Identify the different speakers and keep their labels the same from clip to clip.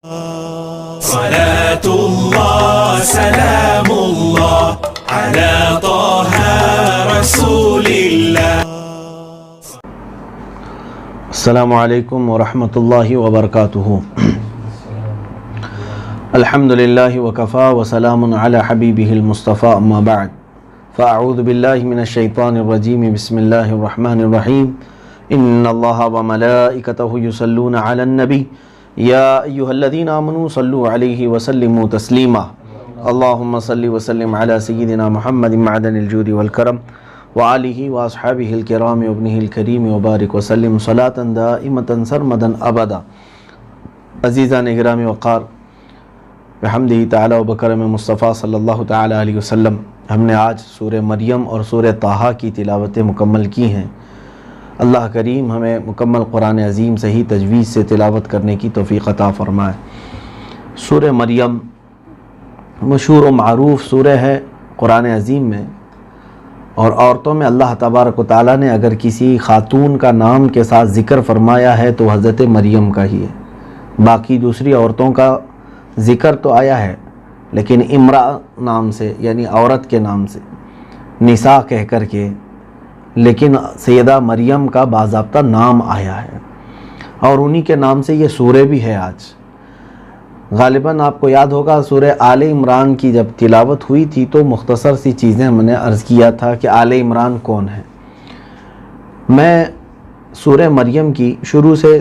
Speaker 1: صلاة الله سلام الله على طه رسول الله.
Speaker 2: السلام علیکم ورحمۃ اللہ وبرکاتہ. الحمد للہ وکفا وسلام علی حبیبہ المصطفیٰ اما بعد فاعوذ باللہ من الشیطان الرجیم بسم اللہ الرحمن الرحیم. ان اللہ وملائکتہ یصلون علی النبی یا ایہا الذین آمنوا صلوا علیہ وسلموا تسلیما. اللہم صلی وسلم علی سیدنا محمد معدن الجود والکرم وآلہ واصحابہ الکرام وابنہ الکریم وبارک وسلم صلاة دائمة سرمدا ابدا. عزیزان اکرام وقار، بحمدہ تعالی و بکرم مصطفیٰ صلی اللہ تعالی علیہ وسلم، ہم نے آج سورہ مریم اور سورہ طٰہٰ کی تلاوتیں مکمل کی ہیں. اللہ کریم ہمیں مکمل قرآن عظیم صحیح تجوید سے تلاوت کرنے کی توفیق عطا فرمائے. سورہ مریم مشہور و معروف سورہ ہے قرآن عظیم میں، اور عورتوں میں اللہ تبارک و تعالیٰ نے اگر کسی خاتون کا نام کے ساتھ ذکر فرمایا ہے تو حضرت مریم کا ہی ہے. باقی دوسری عورتوں کا ذکر تو آیا ہے لیکن امرأ نام سے، یعنی عورت کے نام سے، نساء کہہ کر کے، لیکن سیدہ مریم کا باضابطہ نام آیا ہے اور انہی کے نام سے یہ سورہ بھی ہے. آج غالباً آپ کو یاد ہوگا سورہ آل عمران کی جب تلاوت ہوئی تھی تو مختصر سی چیزیں میں نے عرض کیا تھا کہ آل عمران کون ہے. میں سورہ مریم کی شروع سے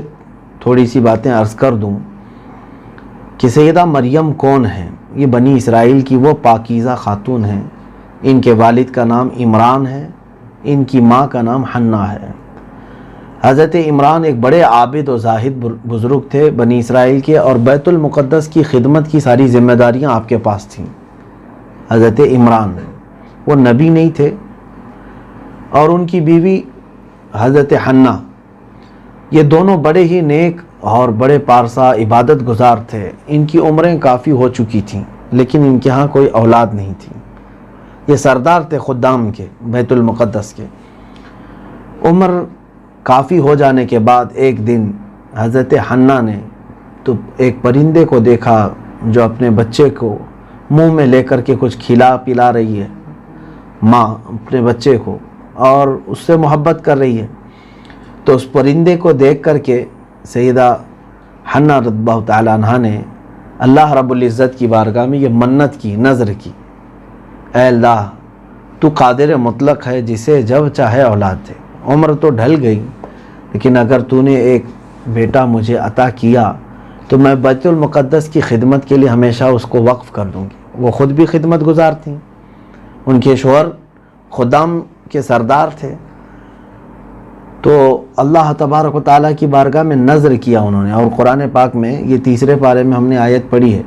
Speaker 2: تھوڑی سی باتیں عرض کر دوں کہ سیدہ مریم کون ہیں. یہ بنی اسرائیل کی وہ پاکیزہ خاتون ہیں. ان کے والد کا نام عمران ہے، ان کی ماں کا نام حنہ ہے. حضرت عمران ایک بڑے عابد و زاہد بزرگ تھے بنی اسرائیل کے، اور بیت المقدس کی خدمت کی ساری ذمہ داریاں آپ کے پاس تھیں. حضرت عمران وہ نبی نہیں تھے، اور ان کی بیوی حضرت حنہ، یہ دونوں بڑے ہی نیک اور بڑے پارسا عبادت گزار تھے. ان کی عمریں کافی ہو چکی تھیں لیکن ان کے ہاں کوئی اولاد نہیں تھی. یہ سردار تھے خدام کے، بیت المقدس کے. عمر کافی ہو جانے کے بعد ایک دن حضرت حنہ نے تو ایک پرندے کو دیکھا جو اپنے بچے کو منہ میں لے کر کے کچھ کھلا پلا رہی ہے، ماں اپنے بچے کو، اور اس سے محبت کر رہی ہے. تو اس پرندے کو دیکھ کر کے سیدہ حنہ رضی اللہ تعالیٰ عنہا نے اللہ رب العزت کی بارگاہ میں یہ منت کی، نذر کی، اے اللہ تو قادر مطلق ہے جسے جب چاہے اولاد دے. عمر تو ڈھل گئی لیکن اگر تو نے ایک بیٹا مجھے عطا کیا تو میں بیت المقدس کی خدمت کے لیے ہمیشہ اس کو وقف کر دوں گی. وہ خود بھی خدمت گزار تھیں، ان کے شوہر خدام کے سردار تھے. تو اللہ تبارک و تعالیٰ کی بارگاہ میں نذر کیا انہوں نے، اور قرآن پاک میں یہ تیسرے پارے میں ہم نے آیت پڑھی ہے،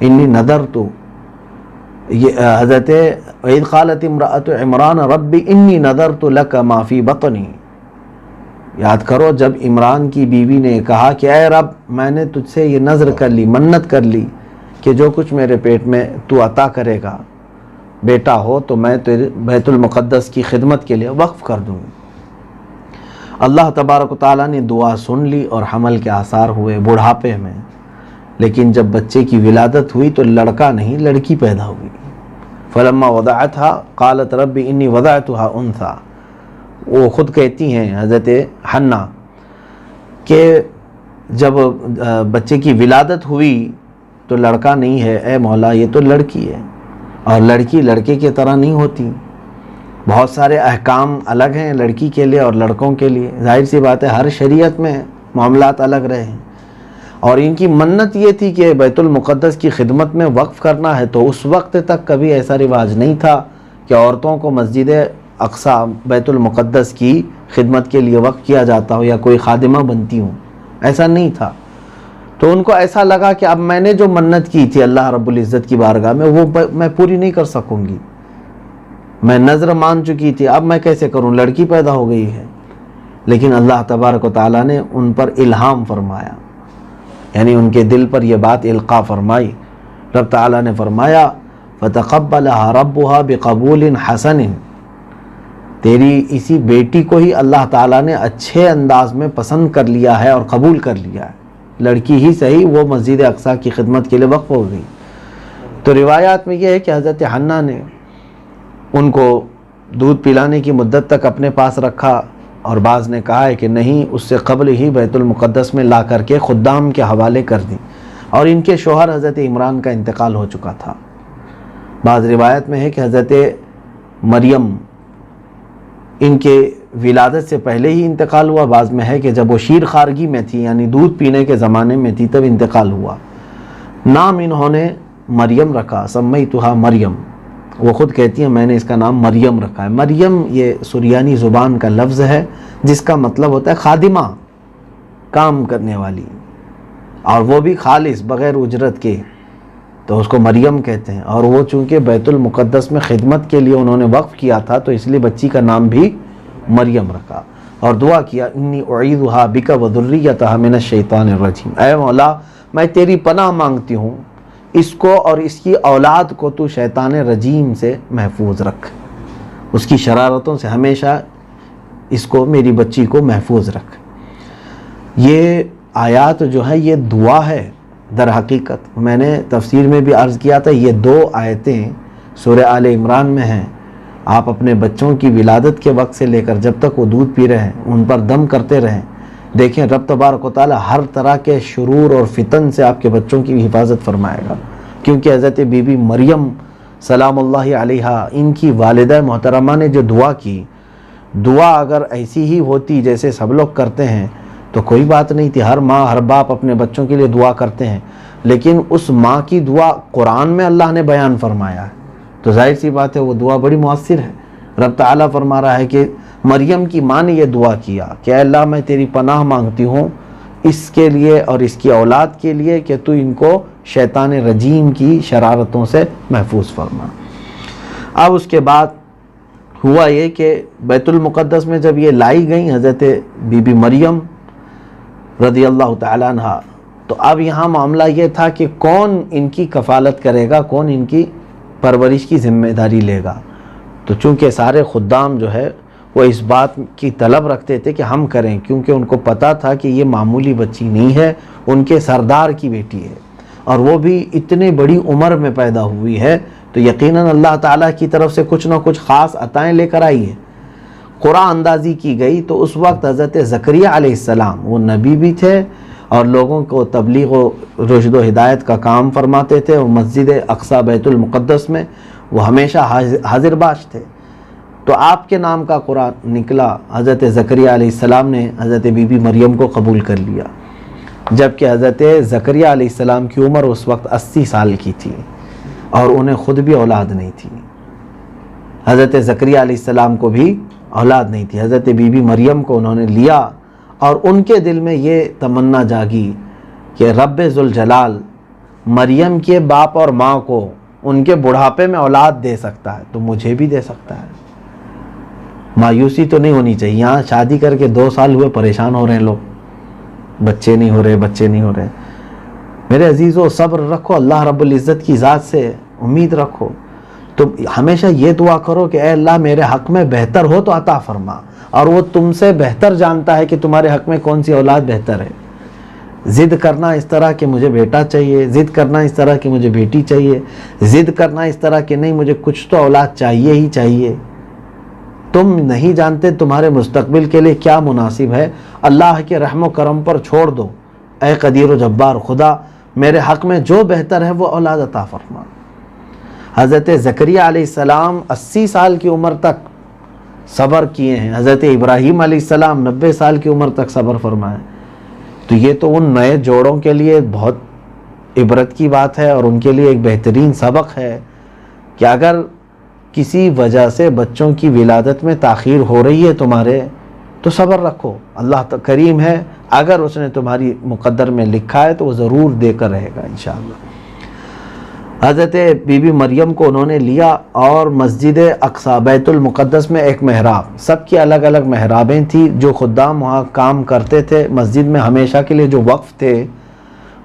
Speaker 2: انی نذرت. یہ حضرت وَإِذْ قَالَتِ امْرَأَتُ عِمْرَانَ رَبِّ إِنِّي نَذَرْتُ لَكَ مَا فِي بَطْنِي. یاد کرو جب عمران کی بیوی نے کہا کہ اے رب میں نے تجھ سے یہ نذر کر لی، منت کر لی کہ جو کچھ میرے پیٹ میں تو عطا کرے گا بیٹا ہو تو میں تیرے بیت المقدس کی خدمت کے لیے وقف کر دوں گی. اللہ تبارک و تعالیٰ نے دعا سن لی اور حمل کے آثار ہوئے بڑھاپے میں. لیکن جب بچے کی ولادت ہوئی تو لڑکا نہیں لڑکی پیدا ہوئی. فلما وضعتها قالت رب انی وضعتها انثى. وہ خود کہتی ہیں حضرت حنہ کہ جب بچے کی ولادت ہوئی تو لڑکا نہیں ہے، اے مولا یہ تو لڑکی ہے، اور لڑکی لڑکے کی طرح نہیں ہوتی. بہت سارے احکام الگ ہیں لڑکی کے لیے اور لڑکوں کے لیے. ظاہر سی بات ہے ہر شریعت میں معاملات الگ رہے ہیں. اور ان کی منت یہ تھی کہ بیت المقدس کی خدمت میں وقف کرنا ہے. تو اس وقت تک کبھی ایسا رواج نہیں تھا کہ عورتوں کو مسجد اقصیٰ بیت المقدس کی خدمت کے لیے وقف کیا جاتا ہو یا کوئی خادمہ بنتی ہوں، ایسا نہیں تھا. تو ان کو ایسا لگا کہ اب میں نے جو منت کی تھی اللہ رب العزت کی بارگاہ میں وہ میں پوری نہیں کر سکوں گی. میں نذر مان چکی تھی، اب میں کیسے کروں، لڑکی پیدا ہو گئی ہے. لیکن اللہ تبارک و تعالیٰ نے ان پر الہام فرمایا، یعنی ان کے دل پر یہ بات القاء فرمائی. رب تعالیٰ نے فرمایا فَتَقَبَّلَهَا رَبُّهَا بِقَبُولٍ حَسَنٍ. تیری اسی بیٹی کو ہی اللہ تعالیٰ نے اچھے انداز میں پسند کر لیا ہے اور قبول کر لیا ہے. لڑکی ہی صحیح وہ مسجد اقصیٰ کی خدمت کے لیے وقف ہو گئی۔ تو روایات میں یہ ہے کہ حضرت حنا نے ان کو دودھ پلانے کی مدت تک اپنے پاس رکھا، اور بعض نے کہا ہے کہ نہیں، اس سے قبل ہی بیت المقدس میں لا کر کے خدام کے حوالے کر دی، اور ان کے شوہر حضرت عمران کا انتقال ہو چکا تھا۔ بعض روایت میں ہے کہ حضرت مریم ان کے ولادت سے پہلے ہی انتقال ہوا، بعض میں ہے کہ جب وہ شیر خارگی میں تھی یعنی دودھ پینے کے زمانے میں تھی تب انتقال ہوا۔ نام انہوں نے مریم رکھا، سمیتھا مریم، وہ خود کہتی ہیں میں نے اس کا نام مریم رکھا ہے۔ مریم یہ سریانی زبان کا لفظ ہے جس کا مطلب ہوتا ہے خادمہ، کام کرنے والی، اور وہ بھی خالص بغیر اجرت کے، تو اس کو مریم کہتے ہیں۔ اور وہ چونکہ بیت المقدس میں خدمت کے لیے انہوں نے وقف کیا تھا تو اس لیے بچی کا نام بھی مریم رکھا، اور دعا کیا انی اعیذھا بک وذریتھا من الشیطان الرجیم، اے مولا میں تیری پناہ مانگتی ہوں، اس کو اور اس کی اولاد کو تو شیطان رجیم سے محفوظ رکھ، اس کی شرارتوں سے ہمیشہ اس کو، میری بچی کو محفوظ رکھ۔ یہ آیات جو ہے یہ دعا ہے در حقیقت۔ میں نے تفسیر میں بھی عرض کیا تھا یہ 2 آیتیں سورہ آل عمران میں ہیں۔ آپ اپنے بچوں کی ولادت کے وقت سے لے کر جب تک وہ دودھ پی رہے ہیں ان پر دم کرتے رہیں، دیکھیں رب تبارک و تعالی ہر طرح کے شرور اور فتن سے آپ کے بچوں کی حفاظت فرمائے گا، کیونکہ حضرت بی بی مریم سلام اللہ علیہا ان کی والدہ محترمہ نے جو دعا کی، دعا اگر ایسی ہی ہوتی جیسے سب لوگ کرتے ہیں تو کوئی بات نہیں تھی، ہر ماں ہر باپ اپنے بچوں کے لیے دعا کرتے ہیں، لیکن اس ماں کی دعا قرآن میں اللہ نے بیان فرمایا ہے تو ظاہر سی بات ہے وہ دعا بڑی مؤثر ہے۔ رب تعالیٰ فرما رہا ہے کہ مریم کی ماں نے یہ دعا کیا کہ اے اللہ میں تیری پناہ مانگتی ہوں اس کے لیے اور اس کی اولاد کے لیے کہ تو ان کو شیطان رجیم کی شرارتوں سے محفوظ فرما۔ اب اس کے بعد ہوا یہ کہ بیت المقدس میں جب یہ لائی گئیں حضرت بی بی مریم رضی اللہ تعالیٰ عنہ، تو اب یہاں معاملہ یہ تھا کہ کون ان کی کفالت کرے گا، کون ان کی پرورش کی ذمہ داری لے گا۔ تو چونکہ سارے خدام جو ہے وہ اس بات کی طلب رکھتے تھے کہ ہم کریں، کیونکہ ان کو پتہ تھا کہ یہ معمولی بچی نہیں ہے، ان کے سردار کی بیٹی ہے، اور وہ بھی اتنی بڑی عمر میں پیدا ہوئی ہے تو یقیناً اللہ تعالیٰ کی طرف سے کچھ نہ کچھ خاص عطائیں لے کر آئی ہے۔ قرآن اندازی کی گئی تو اس وقت حضرت زکریا علیہ السلام وہ نبی بھی تھے اور لوگوں کو تبلیغ و رشد و ہدایت کا کام فرماتے تھے، اور مسجد اقصیٰ بیت المقدس میں وہ ہمیشہ حاضر باش تھے۔ تو آپ کے نام کا قرآن نکلا، حضرت زکریا علیہ السلام نے حضرت بی بی مریم کو قبول کر لیا، جبکہ حضرت زکریا علیہ السلام کی عمر اس وقت 80 سال کی تھی اور انہیں خود بھی اولاد نہیں تھی۔ حضرت زکریا علیہ السلام کو بھی اولاد نہیں تھی، حضرت بی بی مریم کو انہوں نے لیا، اور ان کے دل میں یہ تمنا جاگی کہ رب ذوالجلال مریم کے باپ اور ماں کو ان کے بڑھاپے میں اولاد دے سکتا ہے تو مجھے بھی دے سکتا ہے۔ مایوسی تو نہیں ہونی چاہیے، یہاں شادی کر کے 2 سال ہوئے پریشان ہو رہے ہیں لوگ، بچے نہیں ہو رہے۔ میرے عزیزو صبر رکھو، اللہ رب العزت کی ذات سے امید رکھو، تو ہمیشہ یہ دعا کرو کہ اے اللہ میرے حق میں بہتر ہو تو عطا فرما، اور وہ تم سے بہتر جانتا ہے کہ تمہارے حق میں کون سی اولاد بہتر ہے۔ ضد کرنا اس طرح کہ مجھے بیٹا چاہیے، ضد کرنا اس طرح کہ مجھے بیٹی چاہیے، ضد کرنا اس طرح کہ نہیں مجھے کچھ تو اولاد چاہیے ہی چاہیے، تم نہیں جانتے تمہارے مستقبل کے لیے کیا مناسب ہے۔ اللہ کے رحم و کرم پر چھوڑ دو، اے قدیر و جبار خدا میرے حق میں جو بہتر ہے وہ اولاد عطا فرما۔ حضرت زکریا علیہ السلام 80 سال کی عمر تک صبر کیے ہیں، حضرت ابراہیم علیہ السلام 90 سال کی عمر تک صبر فرمائے، تو یہ تو ان نئے جوڑوں کے لیے بہت عبرت کی بات ہے اور ان کے لیے ایک بہترین سبق ہے کہ اگر کسی وجہ سے بچوں کی ولادت میں تاخیر ہو رہی ہے تمہارے تو صبر رکھو، اللہ کریم ہے، اگر اس نے تمہاری مقدر میں لکھا ہے تو وہ ضرور دے کر رہے گا انشاءاللہ۔ حضرت بی بی مریم کو انہوں نے لیا اور مسجد اقصیٰ بیت المقدس میں ایک محراب، سب کی الگ الگ محرابیں تھیں، جو خدام وہاں کام کرتے تھے مسجد میں ہمیشہ کے لیے جو وقف تھے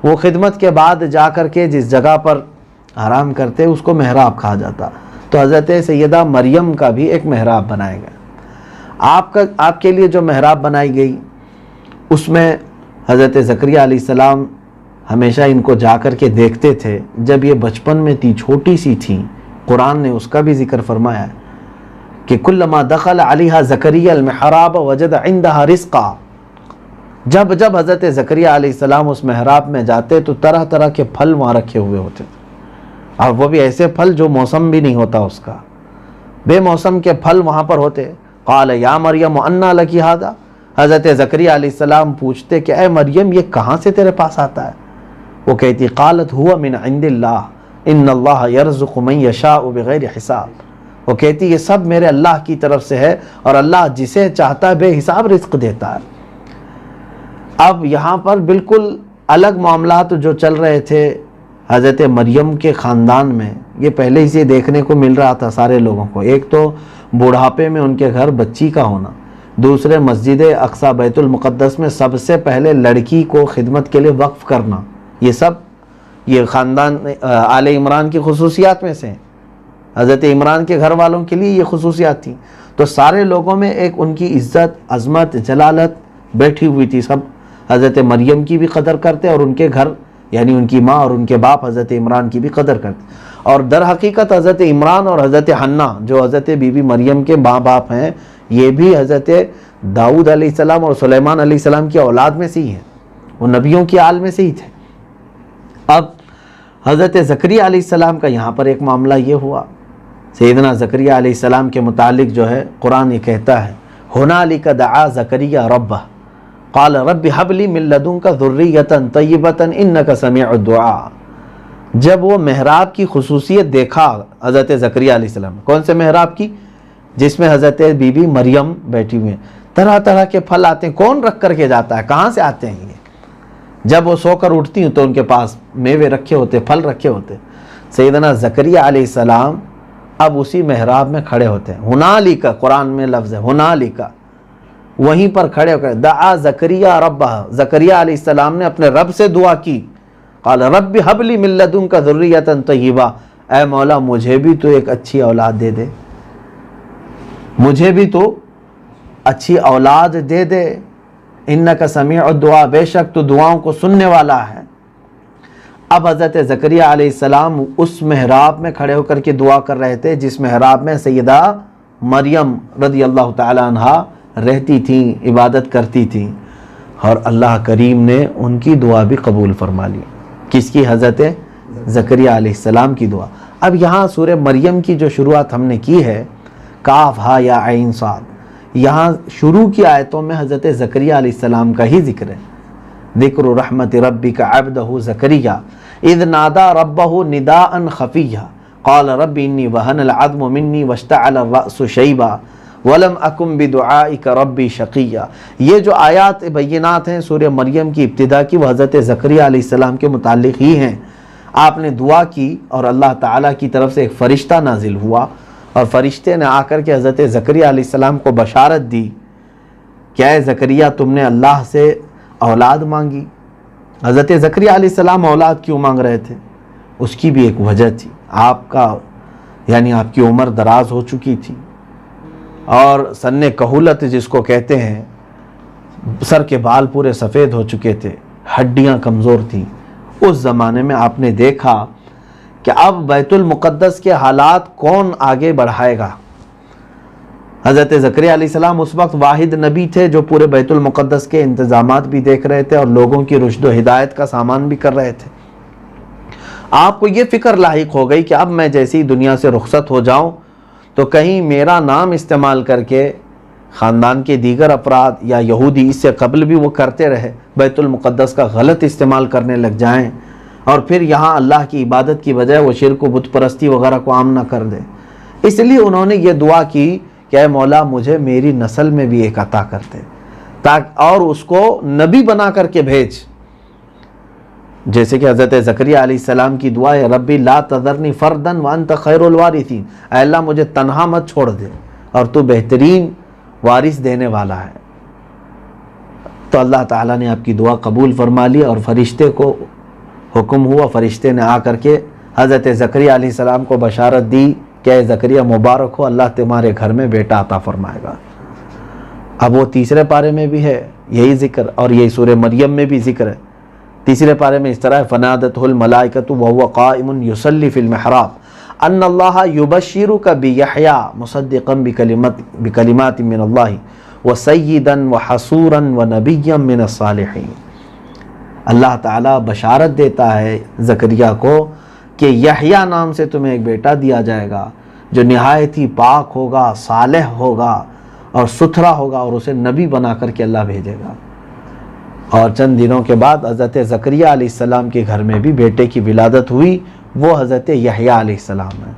Speaker 2: وہ خدمت کے بعد جا کر کے جس جگہ پر آرام کرتے اس کو محراب کہا جاتا، تو حضرت سیدہ مریم کا بھی ایک محراب بنایا گیا۔ آپ کے لیے جو محراب بنائی گئی اس میں حضرت زکریہ علیہ السلام ہمیشہ ان کو جا کر کے دیکھتے تھے. جب یہ بچپن میں تھی، چھوٹی سی تھیں، قرآن نے اس کا بھی ذکر فرمایا ہے کہ کلما دخل علیہا زکریہ المحراب وجد عندہا رزقا. جب جب حضرت زکریہ علیہ السلام اس محراب میں جاتے تو طرح طرح کے پھل وہاں رکھے ہوئے ہوتے تھے، اور وہ بھی ایسے پھل جو موسم بھی نہیں ہوتا اس کا، بے موسم کے پھل وہاں پر ہوتے. قال یا مریم انا لکی ھذا. حضرت زکریہ علیہ السلام پوچھتے کہ اے مریم یہ کہاں سے تیرے پاس آتا ہے؟ وہ کہتی قالت ہوا من عند اللہ ان اللہ یرزق من یشاء بغیر حساب. وہ کہتی یہ سب میرے اللہ کی طرف سے ہے اور اللہ جسے چاہتا ہے بے حساب رزق دیتا ہے. اب یہاں پر بالکل الگ معاملات جو چل رہے تھے حضرت مریم کے خاندان میں، یہ پہلے ہی سے دیکھنے کو مل رہا تھا سارے لوگوں کو. ایک تو بڑھاپے میں ان کے گھر بچی کا ہونا، دوسرے مسجد اقصی بیت المقدس میں سب سے پہلے لڑکی کو خدمت کے لیے وقف کرنا. یہ سب یہ خاندان آل عمران کی خصوصیات میں سے ہیں. حضرت عمران کے گھر والوں کے لیے یہ خصوصیات تھیں. تو سارے لوگوں میں ایک ان کی عزت، عظمت، جلالت بیٹھی ہوئی تھی. سب حضرت مریم کی بھی قدر کرتے اور ان کے گھر یعنی ان کی ماں اور ان کے باپ حضرت عمران کی بھی قدر کرتے. اور در حقیقت حضرت عمران اور حضرت حنا جو حضرت بی بی مریم کے ماں باپ ہیں، یہ بھی حضرت داؤد علیہ السلام اور سلیمان علیہ السلام کی اولاد میں سے ہی ہیں، وہ نبیوں کی آل میں سے ہی تھے. اب حضرت زکریہ علیہ السلام کا یہاں پر ایک معاملہ یہ ہوا. سیدنا زکریہ علیہ السلام کے متعلق جو ہے قرآن یہ کہتا ہے ہنالک دعا زکریہ ربہ قال رب ہب لی من لدنک ذریۃ طیبۃ انک سمیع الدعاء. جب وہ محراب کی خصوصیت دیکھا حضرت زکریہ علیہ السلام، کون سے محراب کی؟ جس میں حضرت بی بی مریم بیٹھی ہوئی ہیں، طرح طرح کے پھل آتے ہیں. کون رکھ کر کے جاتا ہے؟ کہاں سے آتے ہیں یہ؟ جب وہ سو کر اٹھتی ہیں تو ان کے پاس میوے رکھے ہوتے، پھل رکھے ہوتے. سیدنا زکریہ علیہ السلام اب اسی محراب میں کھڑے ہوتے ہیں. ہنالک قرآن میں لفظ ہے ہنالک، وہیں پر کھڑے ہو کر دعا زکریہ ربہ، زکریہ علیہ السلام نے اپنے رب سے دعا کی. قال رب ہب لی من لدنک ذریۃ طیبہ، اے مولا مجھے بھی تو ایک اچھی اولاد دے دے، مجھے بھی تو اچھی اولاد دے دے. انک سمیع الدعاء، بے شک تو دعاؤں کو سننے والا ہے. اب حضرت زکریہ علیہ السلام اس محراب میں کھڑے ہو کر کے دعا کر رہے تھے جس محراب میں سیدہ مریم رضی اللہ تعالی عنہا رہتی تھیں، عبادت کرتی تھیں، اور اللہ کریم نے ان کی دعا بھی قبول فرما لی. کس کی؟ حضرت زکریہ علیہ السلام کی دعا. اب یہاں سورہ مریم کی جو شروعات ہم نے کی ہے کاف ہا یا عین صاد، یہاں شروع کی آیتوں میں حضرت زکریہ علیہ السلام کا ہی ذکر ہے. ذکر رحمت ربک عبدہ زکریہ اذ نادى ربه نداء خفيا قال رب انی وهن العظم منی واشتعل الرأس شیبا ولم اکن بدعائک ربی شقیا. یہ جو آیات بینات ہیں سورہ مریم کی ابتدا کی، وہ حضرت زکریہ علیہ السلام کے متعلق ہی ہیں. آپ نے دعا کی اور اللہ تعالیٰ کی طرف سے ایک فرشتہ نازل ہوا، اور فرشتے نے آ کر کے حضرت زکریہ علیہ السلام کو بشارت دی کہ اے زکریہ تم نے اللہ سے اولاد مانگی. حضرت زکریہ علیہ السلام اولاد کیوں مانگ رہے تھے؟ اس کی بھی ایک وجہ تھی. آپ کا یعنی آپ کی عمر دراز ہو چکی تھی، اور سن کہولت جس کو کہتے ہیں، سر کے بال پورے سفید ہو چکے تھے، ہڈیاں کمزور تھیں. اس زمانے میں آپ نے دیکھا کہ اب بیت المقدس کے حالات کون آگے بڑھائے گا. حضرت زکریہ علیہ السلام اس وقت واحد نبی تھے جو پورے بیت المقدس کے انتظامات بھی دیکھ رہے تھے اور لوگوں کی رشد و ہدایت کا سامان بھی کر رہے تھے. آپ کو یہ فکر لاحق ہو گئی کہ اب میں جیسی دنیا سے رخصت ہو جاؤں تو کہیں میرا نام استعمال کر کے خاندان کے دیگر افراد یا یہودی اس سے قبل بھی وہ کرتے رہے بیت المقدس کا غلط استعمال کرنے لگ جائیں، اور پھر یہاں اللہ کی عبادت کی بجائے وہ شرک و بت پرستی وغیرہ کو عام نہ کر دے. اس لیے انہوں نے یہ دعا کی کہ اے مولا مجھے میری نسل میں بھی ایک عطا کر دے اور اس کو نبی بنا کر کے بھیج. جیسے کہ حضرت زکریہ علیہ السلام کی دعا ہے ربی لا تذرنی فردا وانت خیر الوارثین، اے اللہ مجھے تنہا مت چھوڑ دے اور تو بہترین وارث دینے والا ہے. تو اللہ تعالیٰ نے آپ کی دعا قبول فرما لی، اور فرشتے کو حکم ہوا، فرشتے نے آ کر کے حضرت زکریہ علیہ السلام کو بشارت دی کہ اے زکریہ مبارک ہو، اللہ تمہارے گھر میں بیٹا عطا فرمائے گا. اب وہ تیسرے پارے میں بھی ہے، یہی ذکر، اور یہی سورہ مریم میں بھی ذکر ہے. تیسرے پارے میں اس طرح ہے فنادته الملائکۃ وهو قائم یصلی فی المحراب ان اللہ یبشرک بیحییٰ مصدقا بکلمات من اللہ وسیدا وحصورا ونبیا من الصالحین. اللہ تعالیٰ بشارت دیتا ہے زکریا کو کہ یحییٰ نام سے تمہیں ایک بیٹا دیا جائے گا جو نہایت ہی پاک ہوگا، صالح ہوگا اور ستھرا ہوگا، اور اسے نبی بنا کر کے اللہ بھیجے گا. اور چند دنوں کے بعد حضرت زکریا علیہ السلام کے گھر میں بھی بیٹے کی ولادت ہوئی. وہ حضرت یحییٰ علیہ السلام ہے.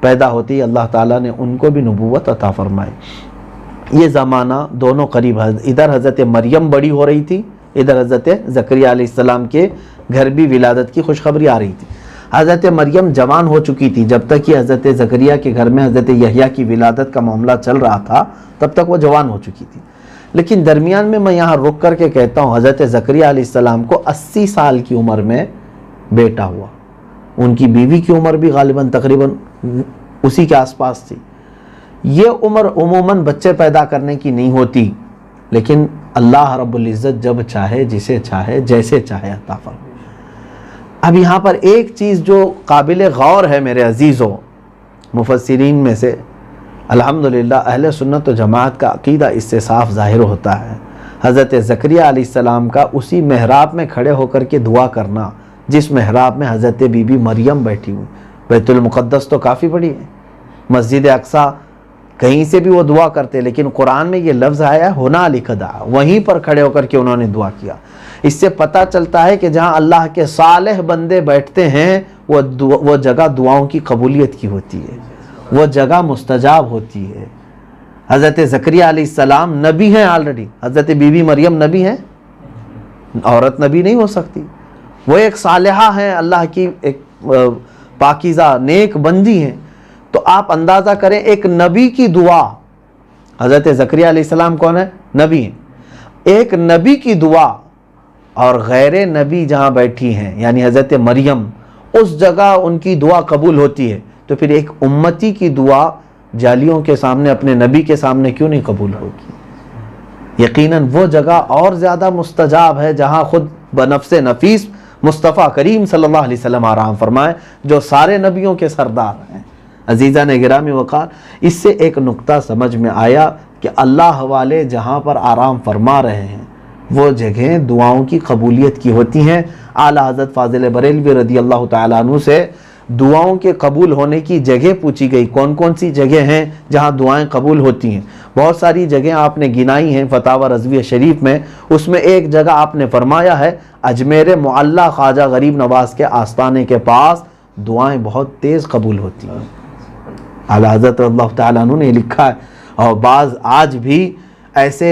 Speaker 2: پیدا ہوتی ہی اللہ تعالیٰ نے ان کو بھی نبوت عطا فرمائی. یہ زمانہ دونوں قریب، ادھر حضرت مریم بڑی ہو رہی تھی، ادھر حضرت زکریا علیہ السلام کے گھر بھی ولادت کی خوشخبری آ رہی تھی. حضرت مریم جوان ہو چکی تھی جب تک کہ حضرت زکریا کے گھر میں حضرت یحییٰ کی ولادت کا معاملہ چل رہا تھا، تب تک وہ جوان ہو چکی تھی. لیکن درمیان میں یہاں رک کر کے کہتا ہوں حضرت زکریا علیہ السلام کو 80 سال کی عمر میں بیٹا ہوا. ان کی بیوی کی عمر بھی غالباً تقریباً اسی کے آس پاس تھی. یہ عمر عموماً بچے پیدا کرنے کی نہیں ہوتی، لیکن اللہ رب العزت جب چاہے، جسے چاہے، جیسے چاہے عطا فرمائے. اب یہاں پر ایک چیز جو قابل غور ہے میرے عزیزوں، مفسرین میں سے الحمدللہ اہل سنت و جماعت کا عقیدہ اس سے صاف ظاہر ہوتا ہے. حضرت زکریا علیہ السلام کا اسی محراب میں کھڑے ہو کر کے دعا کرنا جس محراب میں حضرت بی بی مریم بیٹھی ہوئی. بیت المقدس تو کافی بڑی ہے، مسجد اقصیٰ کہیں سے بھی وہ دعا کرتے، لیکن قرآن میں یہ لفظ آیا ہے ہنالک دعا، وہیں پر کھڑے ہو کر کے انہوں نے دعا کیا. اس سے پتہ چلتا ہے کہ جہاں اللہ کے صالح بندے بیٹھتے ہیں وہ جگہ دعاؤں کی قبولیت کی ہوتی ہے، وہ جگہ مستجاب ہوتی ہے. حضرت زکریا علیہ السلام نبی ہیں آلریڈی، حضرت بی بی مریم نبی ہیں، عورت نبی نہیں ہو سکتی. وہ ایک صالحہ ہیں، اللہ کی ایک پاکیزہ نیک بندی ہیں. تو آپ اندازہ کریں ایک نبی کی دعا، حضرت زکریا علیہ السلام کون ہے؟ نبی ہیں. ایک نبی کی دعا اور غیر نبی جہاں بیٹھی ہیں یعنی حضرت مریم، اس جگہ ان کی دعا قبول ہوتی ہے، تو پھر ایک امتی کی دعا جالیوں کے سامنے، اپنے نبی کے سامنے کیوں نہیں قبول ہوگی؟ یقیناً وہ جگہ اور زیادہ مستجاب ہے جہاں خود بنفس نفیس مصطفیٰ کریم صلی اللہ علیہ وسلم آرام فرمائے، جو سارے نبیوں کے سردار ہیں. عزیزان گرامی وقار، اس سے ایک نقطہ سمجھ میں آیا کہ اللہ والے جہاں پر آرام فرما رہے ہیں وہ جگہیں دعاؤں کی قبولیت کی ہوتی ہیں. اعلیٰ حضرت فاضل بریلوی رضی اللہ تعالیٰ عنہ سے دعاؤں کے قبول ہونے کی جگہ پوچھی گئی، کون کون سی جگہ ہیں جہاں دعائیں قبول ہوتی ہیں. بہت ساری جگہیں آپ نے گنائی ہیں فتاوی رضویہ شریف میں. اس میں ایک جگہ آپ نے فرمایا ہے اجمیر معلیٰ خواجہ غریب نواز کے آستانے کے پاس دعائیں بہت تیز قبول ہوتی ہیں. اعلیٰ حضرت اللہ تعالیٰ عنہ نے لکھا ہے. اور بعض آج بھی ایسے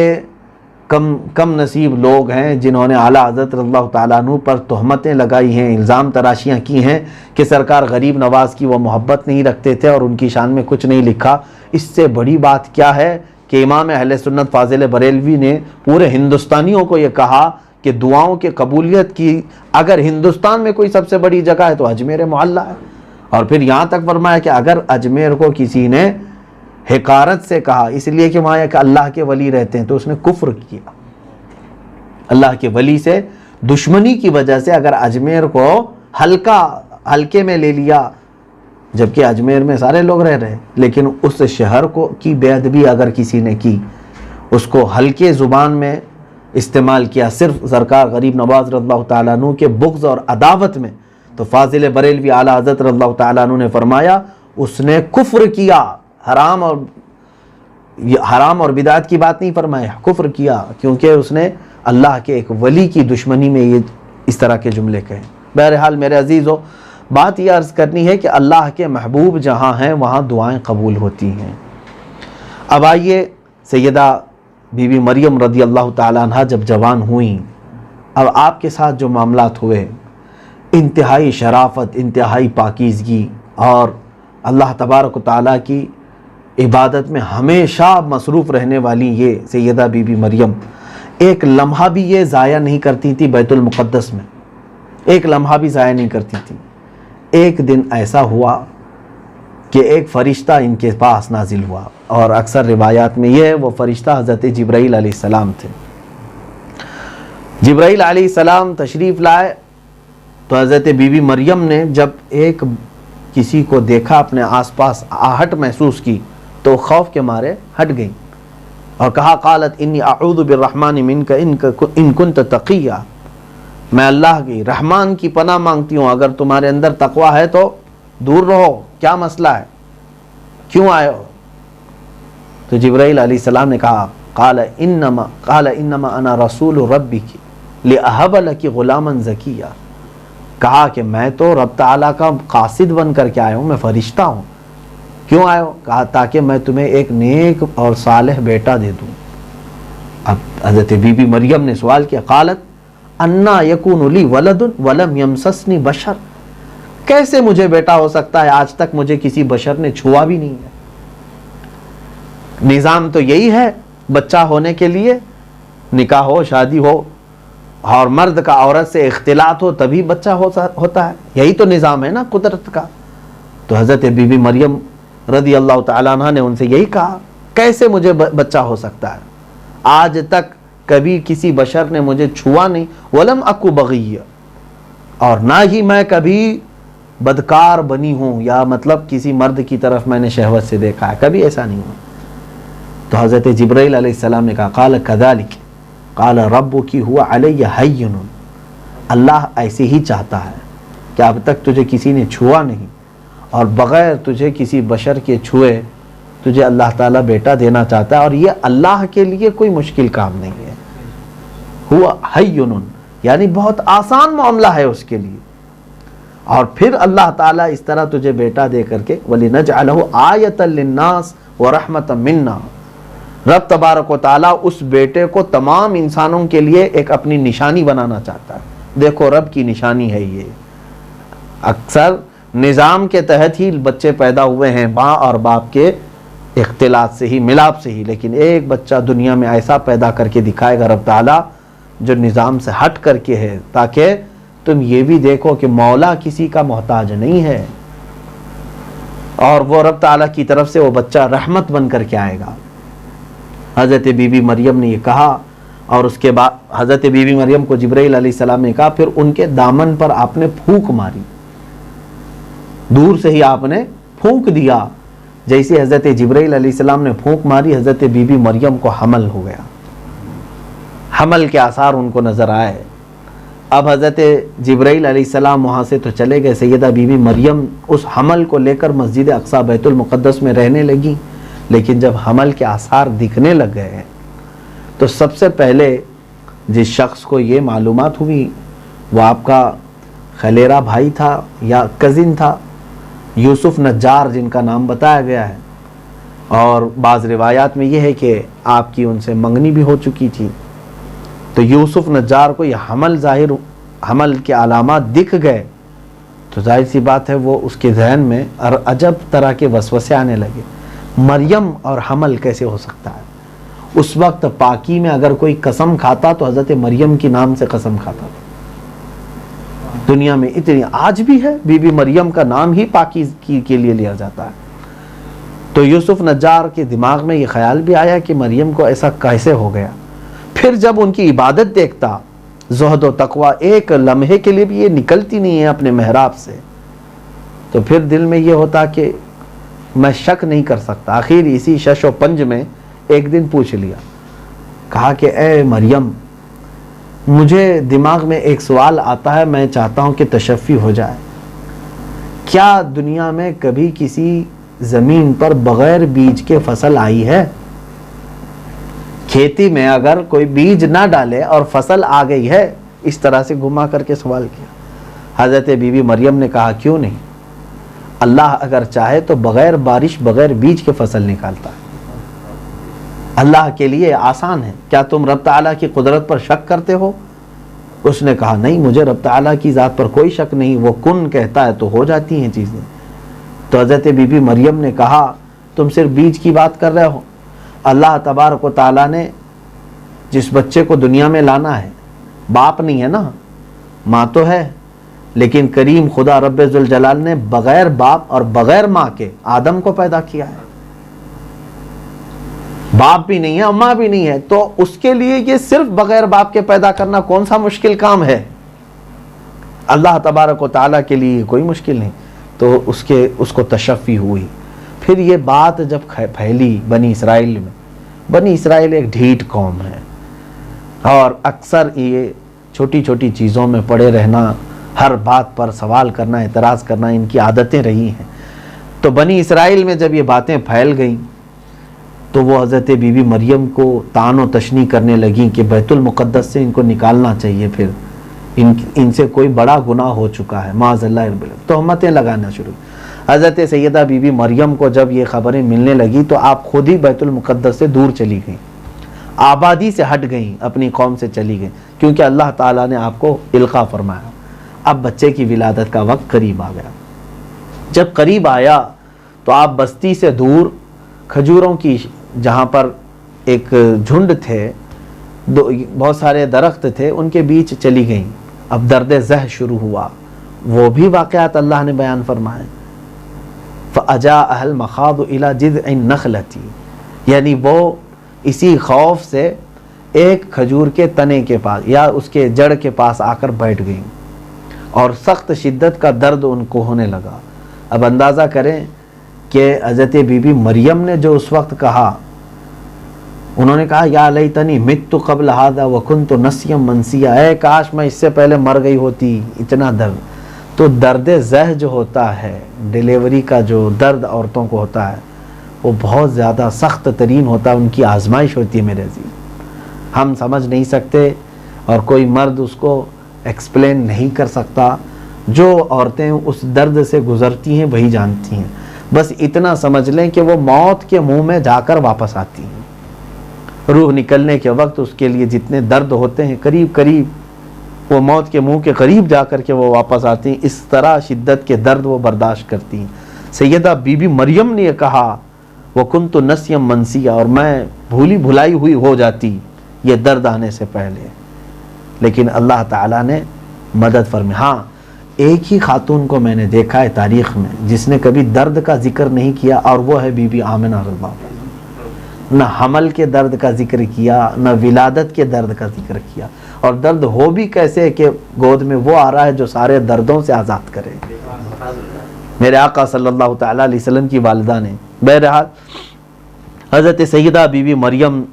Speaker 2: کم نصیب لوگ ہیں جنہوں نے اعلیٰ حضرت اللہ تعالیٰ عنہ پر تہمتیں لگائی ہیں، الزام تراشیاں کی ہیں کہ سرکار غریب نواز کی وہ محبت نہیں رکھتے تھے اور ان کی شان میں کچھ نہیں لکھا. اس سے بڑی بات کیا ہے کہ امام اہل سنت فاضل بریلوی نے پورے ہندوستانیوں کو یہ کہا کہ دعاؤں کے قبولیت کی اگر ہندوستان میں کوئی سب سے بڑی جگہ ہے تو اجمیر معلیٰ ہے. اور پھر یہاں تک فرمایا کہ اگر اجمیر کو کسی نے حقارت سے کہا اس لیے کہ وہاں کہ اللہ کے ولی رہتے ہیں تو اس نے کفر کیا. اللہ کے ولی سے دشمنی کی وجہ سے اگر اجمیر کو ہلکے میں لے لیا، جبکہ اجمیر میں سارے لوگ رہ رہے، لیکن اس شہر کی بے ادبی اگر کسی نے کی، اس کو ہلکے زبان میں استعمال کیا صرف سرکار غریب نواز رضی اللہ تعالیٰ عنہ کے بغض اور عداوت میں، تو فاضل بریلوی اعلیٰ حضرت رضی اللہ تعالیٰ عنہ نے فرمایا اس نے کفر کیا. حرام اور بدعت کی بات نہیں فرمایا، کفر کیا، کیونکہ اس نے اللہ کے ایک ولی کی دشمنی میں یہ اس طرح کے جملے کہیں. بہرحال میرے عزیزو، بات یہ عرض کرنی ہے کہ اللہ کے محبوب جہاں ہیں وہاں دعائیں قبول ہوتی ہیں. اب آئیے سیدہ بی بی مریم رضی اللہ تعالیٰ عنہ جب جوان ہوئیں، اب آپ کے ساتھ جو معاملات ہوئے، انتہائی شرافت، انتہائی پاکیزگی اور اللہ تبارک و تعالیٰ کی عبادت میں ہمیشہ مصروف رہنے والی یہ سیدہ بی بی مریم ایک لمحہ بھی یہ ضائع نہیں کرتی تھی بیت المقدس میں، ایک لمحہ بھی ضائع نہیں کرتی تھی. ایک دن ایسا ہوا کہ ایک فرشتہ ان کے پاس نازل ہوا، اور اکثر روایات میں یہ وہ فرشتہ حضرت جبرائیل علیہ السلام تھے. جبرائیل علیہ السلام تشریف لائے تو حضرت بی بی مریم نے جب ایک کسی کو دیکھا اپنے آس پاس آہٹ محسوس کی تو خوف کے مارے ہٹ گئی اور کہا قالت انی اعوذ بالرحمن منک ان کنت تقیہ، میں اللہ کی رحمان کی پناہ مانگتی ہوں، اگر تمہارے اندر تقوی ہے تو دور رہو، کیا مسئلہ ہے، کیوں آئے ہو؟ تو جبرائیل علیہ السلام نے کہا قال انما انا رسول ربک لأہب لک غلاما زکیہ، کہا کہ میں تو رب تعالیٰ کا قاصد بن کر کے آیا ہوں، میں فرشتہ ہوں، کیوں آئے ہو؟ کہا تاکہ میں تمہیں ایک نیک اور صالح بیٹا دے دوں۔ اب حضرت بی بی مریم نے سوال کیا قالت انا یکون لی ولد ولم یمسسنی بشر، کیسے مجھے بیٹا ہو سکتا ہے، آج تک مجھے کسی بشر نے چھوا بھی نہیں ہے۔ نظام تو یہی ہے، بچہ ہونے کے لیے نکاح ہو، شادی ہو اور مرد کا عورت سے اختلاط ہو تبھی بچہ ہوتا ہے، یہی تو نظام ہے نا قدرت کا۔ تو حضرت بی بی مریم رضی اللہ تعالیٰ عنہ نے ان سے یہی کہا کیسے مجھے بچہ ہو سکتا ہے، آج تک کبھی کسی بشر نے مجھے چھوا نہیں، ولم اکو بغیہ، اور نہ ہی میں کبھی بدکار بنی ہوں، یا مطلب کسی مرد کی طرف میں نے شہوت سے دیکھا ہے، کبھی ایسا نہیں ہوا۔ تو حضرت جبرائیل علیہ السلام نے کہا قال کذالک قال ربک هو علی ہین، اللہ ایسے ہی چاہتا ہے کہ اب تک تجھے کسی نے چھوا نہیں اور بغیر تجھے کسی بشر کے چھوئے تجھے اللہ تعالیٰ بیٹا دینا چاہتا ہے، اور یہ اللہ کے لیے کوئی مشکل کام نہیں ہے، ہوا ہین یعنی بہت آسان معاملہ ہے اس کے لیے۔ اور پھر اللہ تعالیٰ اس طرح تجھے بیٹا دے کر کے وَلِنَجْعَلَهُ آیَةً لِلنَّاسِ وَرَحْمَةً مِنَّا، رب تبارک و تعالیٰ اس بیٹے کو تمام انسانوں کے لیے ایک اپنی نشانی بنانا چاہتا ہے۔ دیکھو رب کی نشانی ہے یہ، اکثر نظام کے تحت ہی بچے پیدا ہوئے ہیں، ماں اور باپ کے اختلاط سے ہی، ملاپ سے ہی، لیکن ایک بچہ دنیا میں ایسا پیدا کر کے دکھائے گا رب تعالیٰ جو نظام سے ہٹ کر کے ہے، تاکہ تم یہ بھی دیکھو کہ مولا کسی کا محتاج نہیں ہے، اور وہ رب تعالیٰ کی طرف سے وہ بچہ رحمت بن کر کے آئے گا۔ حضرت بی بی مریم نے یہ کہا، اور اس کے بعد حضرت بی بی مریم کو جبرائیل علیہ السلام نے کہا، پھر ان کے دامن پر آپ نے پھونک ماری، دور سے ہی آپ نے پھونک دیا، جیسے حضرت جبرائیل علیہ السلام نے پھونک ماری حضرت بی بی مریم کو حمل ہو گیا، حمل کے آثار ان کو نظر آئے۔ اب حضرت جبرائیل علیہ السلام وہاں سے تو چلے گئے، سیدہ بی بی مریم اس حمل کو لے کر مسجد اقصی بیت المقدس میں رہنے لگی، لیکن جب حمل کے آثار دکھنے لگ گئے تو سب سے پہلے جس شخص کو یہ معلومات ہوئی وہ آپ کا خلیرہ بھائی تھا یا کزن تھا، یوسف نجار جن کا نام بتایا گیا ہے، اور بعض روایات میں یہ ہے کہ آپ کی ان سے منگنی بھی ہو چکی تھی۔ تو یوسف نجار کو یہ حمل کے علامات دکھ گئے تو ظاہر سی بات ہے وہ اس کے ذہن میں عجب طرح کے وسوسے آنے لگے، مریم اور حمل کیسے ہو سکتا ہے؟ اس وقت پاکی میں اگر کوئی قسم کھاتا تو حضرت مریم کی نام سے قسم کھاتا تھا۔ دنیا میں اتنی آج بھی ہے، بی بی مریم کا نام ہی پاکی کے لیے لیا جاتا ہے۔ تو یوسف نجار کے دماغ میں یہ خیال بھی آیا کہ مریم کو ایسا کیسے ہو گیا۔ پھر جب ان کی عبادت دیکھتا، زہد و تقوی ایک لمحے کے لیے بھی یہ نکلتی نہیں ہے اپنے محراب سے، تو پھر دل میں یہ ہوتا کہ میں شک نہیں کر سکتا۔ آخر اسی شش و پنج میں ایک دن پوچھ لیا، کہا کہ اے مریم، مجھے دماغ میں ایک سوال آتا ہے، میں چاہتا ہوں کہ تشفی ہو جائے۔ کیا دنیا میں کبھی کسی زمین پر بغیر بیج کے فصل آئی ہے؟ کھیتی میں اگر کوئی بیج نہ ڈالے اور فصل آ گئی ہے؟ اس طرح سے گھما کر کے سوال کیا۔ حضرت بی بی مریم نے کہا کیوں نہیں، اللہ اگر چاہے تو بغیر بارش بغیر بیج کے فصل نکالتا ہے، اللہ کے لیے آسان ہے، کیا تم رب تعالیٰ کی قدرت پر شک کرتے ہو؟ اس نے کہا نہیں، مجھے رب تعالیٰ کی ذات پر کوئی شک نہیں، وہ کن کہتا ہے تو ہو جاتی ہیں چیزیں۔ تو حضرت بی بی مریم نے کہا تم صرف بیج کی بات کر رہے ہو، اللہ تبارک و تعالیٰ نے جس بچے کو دنیا میں لانا ہے، باپ نہیں ہے نا، ماں تو ہے، لیکن کریم خدا رب ذوالجلال نے بغیر باپ اور بغیر ماں کے آدم کو پیدا کیا ہے۔ باپ بھی نہیں ہے، اماں بھی نہیں ہے، تو اس کے لیے یہ صرف بغیر باپ کے پیدا کرنا کون سا مشکل کام ہے؟ اللہ تبارک و تعالیٰ کے لیے کوئی مشکل نہیں. تو اس کو تشفی ہوئی. پھر یہ بات جب پھیلی بنی اسرائیل میں، بنی اسرائیل ایک ڈھیٹ قوم ہے اور اکثر یہ چھوٹی چھوٹی چیزوں میں پڑے رہنا، ہر بات پر سوال کرنا، اعتراض کرنا ان کی عادتیں رہی ہیں. تو بنی اسرائیل میں جب یہ باتیں پھیل گئیں تو وہ حضرت بی بی مریم کو طعن و تشنیع کرنے لگیں کہ بیت المقدس سے ان کو نکالنا چاہیے، پھر ان سے کوئی بڑا گناہ ہو چکا ہے، معاذ اللہ، تہمتیں لگانا شروع. حضرت سیدہ بی بی مریم کو جب یہ خبریں ملنے لگی تو آپ خود ہی بیت المقدس سے دور چلی گئیں، آبادی سے ہٹ گئیں، اپنی قوم سے چلی گئیں، کیونکہ اللہ تعالیٰ نے آپ کو القاء فرمایا. اب بچے کی ولادت کا وقت قریب آ گیا. جب قریب آیا تو آپ بستی سے دور کھجوروں کی، جہاں پر ایک جھنڈ تھے، بہت سارے درخت تھے، ان کے بیچ چلی گئیں. اب درد زہ شروع ہوا. وہ بھی واقعات اللہ نے بیان فرمائے. فَأَجَاءَهَا الْمَخَاضُ إِلَى جِذْعِ النَّخْلَةِ، یعنی وہ اسی خوف سے ایک کھجور کے تنے کے پاس یا اس کے جڑ کے پاس آ کر بیٹھ گئیں اور سخت شدت کا درد ان کو ہونے لگا. اب اندازہ کریں کہ حضرت بی بی مریم نے جو اس وقت کہا، انہوں نے کہا یا لیتنی مت قبل ھذا وکنت نسیا منسیا، اے کاش میں اس سے پہلے مر گئی ہوتی. اتنا درد. تو درد زہ جو ہوتا ہے، ڈیلیوری کا جو درد عورتوں کو ہوتا ہے، وہ بہت زیادہ سخت ترین ہوتا ہے، ان کی آزمائش ہوتی ہے میرے عزیز. ہم سمجھ نہیں سکتے اور کوئی مرد اس کو ایکسپلین نہیں کر سکتا. جو عورتیں اس درد سے گزرتی ہیں وہی جانتی ہیں. بس اتنا سمجھ لیں کہ وہ موت کے منہ میں جا کر واپس آتی ہیں. روح نکلنے کے وقت اس کے لیے جتنے درد ہوتے ہیں، قریب قریب وہ موت کے منہ کے قریب جا کر کے وہ واپس آتی ہیں. اس طرح شدت کے درد وہ برداشت کرتی ہیں. سیدہ بی بی مریم نے یہ کہا وَكُنْتُ نَسْيًا مَنْسِيًّا، اور میں بھولی بھلائی ہوئی ہو جاتی یہ درد آنے سے پہلے. لیکن اللہ تعالیٰ نے مدد فرمائی. ہاں، ایک ہی خاتون کو میں نے دیکھا ہے تاریخ میں جس نے کبھی درد کا ذکر نہیں کیا، اور وہ ہے بی بی آمنہ رضی اللہ عنہا. نہ حمل کے درد کا ذکر کیا، نہ ولادت کے درد کا ذکر کیا. اور درد ہو بھی کیسے کہ گود میں وہ آ رہا ہے جو سارے دردوں سے آزاد کرے، میرے آقا صلی اللہ تعالیٰ علیہ وسلم کی والدہ نے. بہرحال حضرت سیدہ بی بی مریم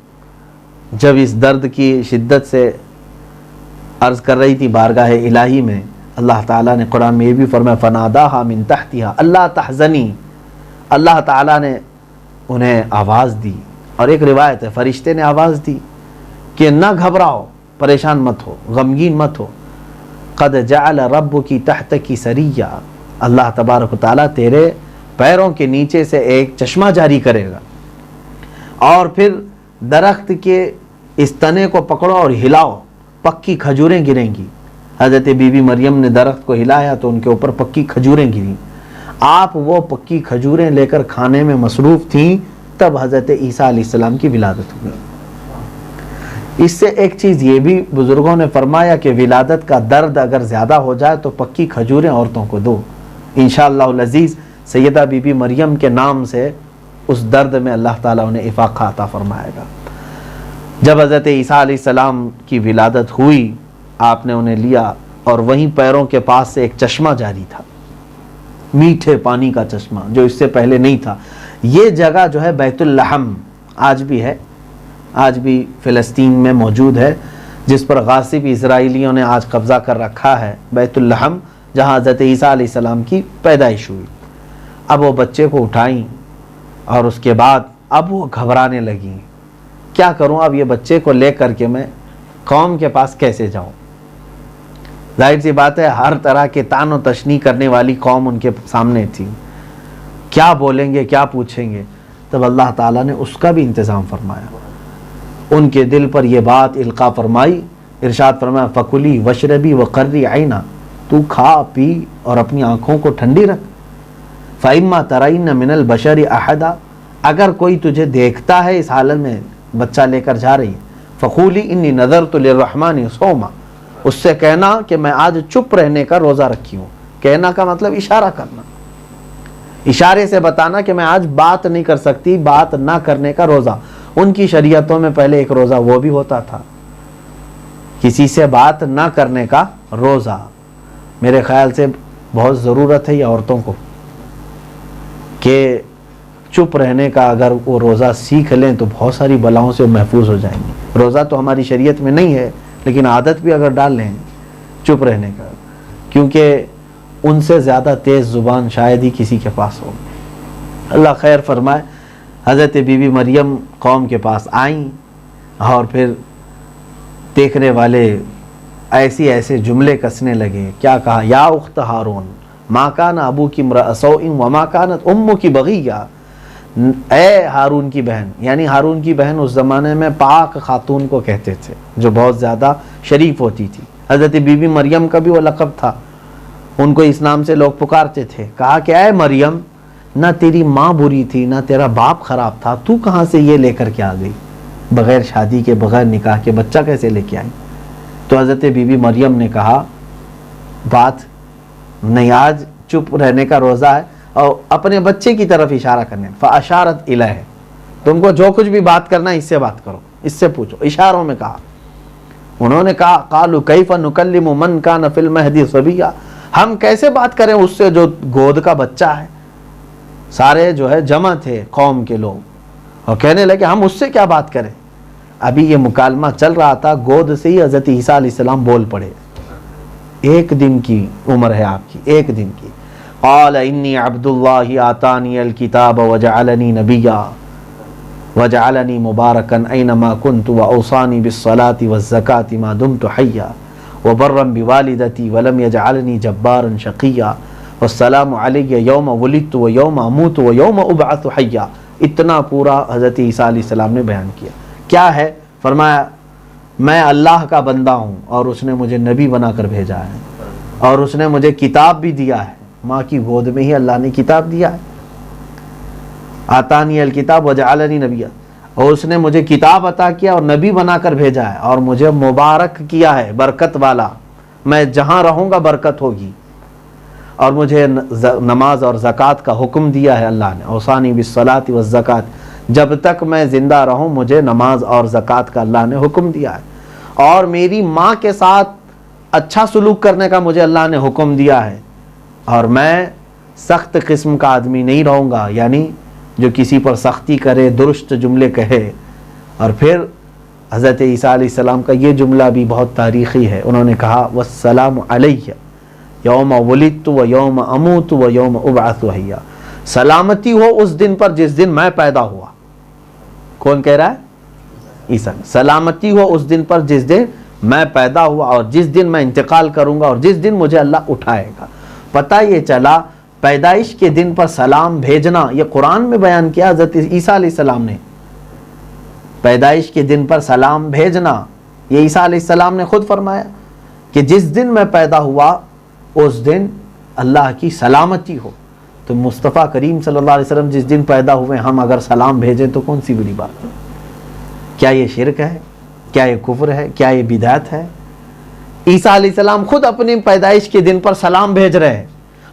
Speaker 2: جب اس درد کی شدت سے عرض کر رہی تھی بارگاہ الہی میں، اللہ تعالیٰ نے قرآن میں یہ بھی فرمایا فناداہا من تحتہا اللہ تحزنی، اللہ تعالیٰ نے انہیں آواز دی. اور ایک روایت ہے فرشتے نے آواز دی کہ نہ گھبراؤ، پریشان مت ہو، غمگین مت ہو. قد جعل ربکی تحتکی سریہ، اللہ تبارک و تعالیٰ تیرے پیروں کے نیچے سے ایک چشمہ جاری کرے گا، اور پھر درخت کے اس تنے کو پکڑو اور ہلاؤ، پکی کھجوریں گریں گی. حضرت بی بی مریم نے درخت کو ہلایا تو ان کے اوپر پکی کھجوریں گریں. آپ وہ پکی کھجوریں لے کر کھانے میں مصروف تھیں، تب حضرت عیسیٰ علیہ السلام کی ولادت ہوئی. اس سے ایک چیز یہ بھی بزرگوں نے فرمایا کہ ولادت کا درد اگر زیادہ ہو جائے تو پکی کھجوریں عورتوں کو دو، انشاءاللہ العزیز سیدہ بی بی مریم کے نام سے اس درد میں اللہ تعالیٰ انہیں افاقہ عطا فرمائے گا. جب حضرت عیسیٰ علیہ السلام کی ولادت ہوئی، آپ نے انہیں لیا اور وہیں پیروں کے پاس سے ایک چشمہ جاری تھا، میٹھے پانی کا چشمہ جو اس سے پہلے نہیں تھا. یہ جگہ جو ہے بیت اللحم آج بھی ہے، آج بھی فلسطین میں موجود ہے، جس پر غاصب اسرائیلیوں نے آج قبضہ کر رکھا ہے. بیت اللحم جہاں حضرت عیسیٰ علیہ السلام کی پیدائش ہوئی. اب وہ بچے کو اٹھائیں اور اس کے بعد اب وہ گھبرانے لگیں، کیا کروں اب یہ بچے کو لے کر کے میں قوم کے پاس کیسے جاؤں. ظاہر سی بات ہے ہر طرح کے طعن و تشنیع کرنے والی قوم ان کے سامنے تھی، کیا بولیں گے، کیا پوچھیں گے. تب اللہ تعالیٰ نے اس کا بھی انتظام فرمایا، ان کے دل پر یہ بات القاء فرمائی. ارشاد فرمایا فکلی وشربی وقری عینا، تو کھا پی اور اپنی آنکھوں کو ٹھنڈی رکھ. فَإِمَّا تَرَيْنَ مِنَ الْبَشَرِ أَحَدًا، اگر کوئی تجھے دیکھتا ہے اس حالت میں بچہ لے کر جا رہی، فَقُولِي إِنِّي نَذَرْتُ لِلرَّحْمَنِ صَوْمًا، اس سے کہنا کہ میں آج چپ رہنے کا روزہ رکھی ہوں. کہنا کا مطلب اشارہ کرنا، اشارے سے بتانا کہ میں آج بات نہیں کر سکتی، بات نہ کرنے کا روزہ. ان کی شریعتوں میں پہلے ایک روزہ وہ بھی ہوتا تھا، کسی سے بات نہ کرنے کا روزہ. میرے خیال سے بہت ضرورت ہے یہ عورتوں کو کہ چپ رہنے کا. اگر وہ روزہ سیکھ لیں تو بہت ساری بلاؤں سے وہ محفوظ ہو جائیں گے. روزہ تو ہماری شریعت میں نہیں ہے، لیکن عادت بھی اگر ڈال لیں چپ رہنے کا، کیونکہ ان سے زیادہ تیز زبان شاید ہی کسی کے پاس ہو. اللہ خیر فرمائے. حضرت بی بی مریم قوم کے پاس آئیں اور پھر دیکھنے والے ایسے جملے کسنے لگے. کیا کہا؟ یا اخت ہارون ما کان ابوکی امرأ سوء وما کانت امکی بغیہ. اے ہارون کی بہن، یعنی ہارون کی بہن اس زمانے میں پاک خاتون کو کہتے تھے جو بہت زیادہ شریف ہوتی تھی. حضرت بی بی مریم کا بھی وہ لقب تھا، ان کو اس نام سے لوگ پکارتے تھے. کہا کہ اے مریم، نہ تیری ماں بری تھی نہ تیرا باپ خراب تھا، تو کہاں سے یہ لے کر کے آ گئی؟ بغیر شادی کے بغیر نکاح کے بچہ کیسے لے کے آئی؟ تو حضرت بی بی مریم نے کہا بات نہیں، آج چپ رہنے کا روزہ ہے. اور اپنے بچے کی طرف اشارہ کرنے، فاشارت الیہ، تم کو جو کچھ بھی بات کرنا ہے اس سے بات کرو، اس سے پوچھو. اشاروں میں کہا. انہوں نے کہا قالوا کیف نکلم من کان فی المہدی صبیا، ہم کیسے بات کریں اس سے جو گود کا بچہ ہے. سارے جو ہے جمع تھے قوم کے لوگ اور کہنے لگے ہم اس سے کیا بات کریں. ابھی یہ مکالمہ چل رہا تھا، گود سے ہی حضرت عیسیٰ علیہ السلام بول پڑے. 1 دن کی عمر ہے آپ کی، 1 دن کی. قال انی عبد اللہ آتانی الکتاب وجعلنی نبیا وجعلنی مبارکا اینما کنت واوصانی بالصلاة والزکاة ما دمت حیا وبرا بوالدتی ولم یجعلنی جبارا شقیا والسلام علی یوم ولدت و یوم اموت و یوم ابعث حیا. اتنا پورا حضرت عیسیٰ علیہ السلام نے بیان کیا. کیا ہے؟ فرمایا میں اللہ کا بندہ ہوں اور اس نے مجھے نبی بنا کر بھیجا ہے اور اس نے مجھے کتاب بھی دیا ہے. ماں کی گود میں ہی اللہ نے کتاب دیا ہے. آتانی الکتاب وجعلنی نبیا، اور اس نے مجھے کتاب عطا کیا اور نبی بنا کر بھیجا ہے اور مجھے مبارک کیا ہے، برکت والا. میں جہاں رہوں گا برکت ہوگی. اور مجھے نماز اور زکوٰۃ کا حکم دیا ہے اللہ نے. اوصانی بالصلاۃ والزکوٰۃ، جب تک میں زندہ رہوں مجھے نماز اور زکوٰۃ کا اللہ نے حکم دیا ہے. اور میری ماں کے ساتھ اچھا سلوک کرنے کا مجھے اللہ نے حکم دیا ہے. اور میں سخت قسم کا آدمی نہیں رہوں گا، یعنی جو کسی پر سختی کرے، درست جملے کہے. اور پھر حضرت عیسیٰ علیہ السلام کا یہ جملہ بھی بہت تاریخی ہے. انہوں نے کہا والسلام علیہ یوم ولدت و یوم اموت و یوم ابعث حیا. سلامتی ہو اس دن پر جس دن میں پیدا ہوا. کون کہہ رہا ہے؟ عیسیٰ. سلامتی ہو اس دن پر جس دن میں پیدا ہوا اور جس دن میں انتقال کروں گا اور جس دن مجھے اللہ اٹھائے گا. پتہ یہ چلا پیدائش کے دن پر سلام بھیجنا یہ قرآن میں بیان کیا حضرت عیسیٰ علیہ السلام نے. پیدائش کے دن پر سلام بھیجنا یہ عیسیٰ علیہ السلام نے خود فرمایا کہ جس دن میں پیدا ہوا اس دن اللہ کی سلامتی ہو. تو مصطفیٰ کریم صلی اللہ علیہ وسلم جس دن پیدا ہوئے ہم اگر سلام بھیجیں تو کون سی بڑی بات ہے؟ کیا یہ شرک ہے؟ کیا یہ کفر ہے؟ کیا یہ بدعت ہے؟ عیسیٰ علیہ السلام خود اپنی پیدائش کے دن پر سلام بھیج رہے ہیں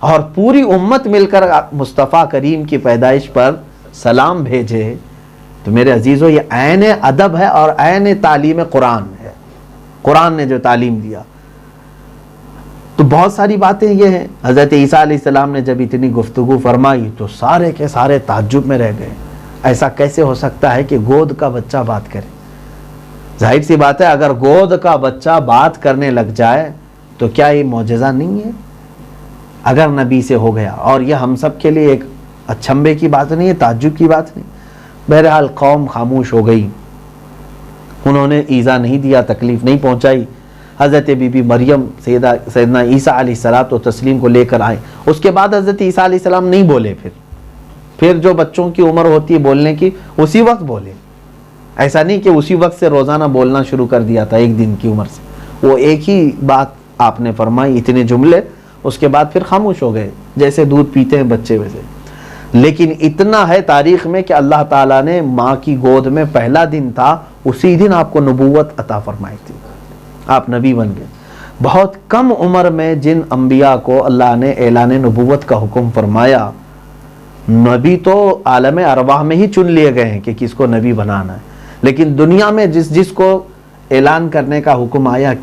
Speaker 2: اور پوری امت مل کر مصطفیٰ کریم کی پیدائش پر سلام بھیجے. تو میرے عزیزو یہ عین ادب ہے اور عین تعلیم قرآن ہے. قرآن نے جو تعلیم دیا. تو بہت ساری باتیں یہ ہیں. حضرت عیسیٰ علیہ السلام نے جب اتنی گفتگو فرمائی تو سارے کے سارے تعجب میں رہ گئے. ایسا کیسے ہو سکتا ہے کہ گود کا بچہ بات کرے؟ ظاہر سی بات ہے اگر گود کا بچہ بات کرنے لگ جائے تو کیا یہ معجزہ نہیں ہے؟ اگر نبی سے ہو گیا. اور یہ ہم سب کے لیے ایک اچھمبے کی بات نہیں ہے، تعجب کی بات نہیں. بہرحال قوم خاموش ہو گئی. انہوں نے ایذا نہیں دیا، تکلیف نہیں پہنچائی. حضرت بی بی مریم سیدنا عیسیٰ علیہ الصلوۃ والتسلیم کو لے کر آئے. اس کے بعد حضرت عیسیٰ علیہ السلام نہیں بولے. پھر جو بچوں کی عمر ہوتی ہے بولنے کی اسی وقت بولے. ایسا نہیں کہ اسی وقت سے روزانہ بولنا شروع کر دیا تھا 1 دن کی عمر سے. وہ ایک ہی بات آپ نے فرمائی، اتنے جملے، اس کے بعد پھر خاموش ہو گئے جیسے دودھ پیتے ہیں بچے ویسے. لیکن اتنا ہے تاریخ میں کہ اللہ تعالیٰ نے ماں کی گود میں پہلا دن تھا اسی دن آپ کو نبوت عطا فرمائی تھی، آپ نبی بن گئے. بہت کم عمر میں جن انبیاء کو اللہ نے اعلان نبوت کا حکم فرمایا، نبی تو عالم ارواح میں ہی چن لیے گئے ہیں کہ کس کو نبی بنانا ہے. لیکن دنیا میں جس کو اعلان کرنے کا حکم آیا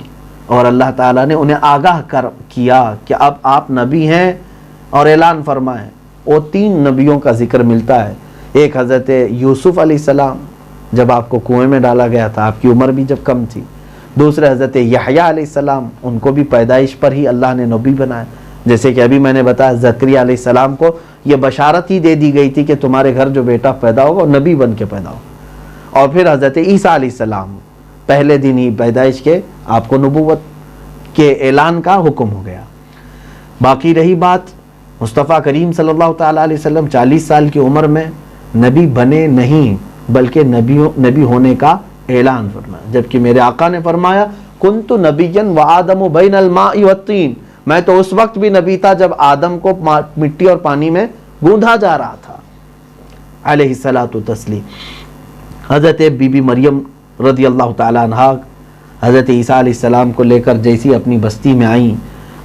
Speaker 2: اور اللہ تعالیٰ نے انہیں آگاہ کیا کہ اب آپ نبی ہیں اور اعلان فرمائیں، وہ 3 نبیوں کا ذکر ملتا ہے۔ ایک حضرت یوسف علیہ السلام، جب آپ کو کنویں میں ڈالا گیا تھا، آپ کی عمر بھی جب کم تھی۔ دوسرے حضرت یحییٰ علیہ السلام، ان کو بھی پیدائش پر ہی اللہ نے نبی بنایا، جیسے کہ ابھی میں نے بتایا زکریا علیہ السلام کو یہ بشارت ہی دے دی گئی تھی کہ تمہارے گھر جو بیٹا پیدا ہوگا وہ نبی بن کے پیدا ہوگا۔ اور پھر حضرت عیسیٰ علیہ السلام، پہلے دن ہی پیدائش کے آپ کو نبوت کے اعلان کا حکم ہو گیا۔ باقی رہی بات مصطفیٰ کریم صلی اللہ تعالیٰ علیہ وسلم 40 سال کی عمر میں نبی بنے نہیں، بلکہ نبی ہونے کا اعلان فرمایا، جبکہ میرے آقا نے فرمایا کنت نبیا وآدم بین الماء والطین، میں تو اس وقت بھی نبی تھا جب آدم کو مٹی اور پانی میں گوندھا جا رہا تھا علیہ الصلاۃ والتسلیم۔ حضرت بی بی مریم رضی اللہ تعالیٰ عنہا حضرت عیسیٰ علیہ السلام کو لے کر جیسی اپنی بستی میں آئیں،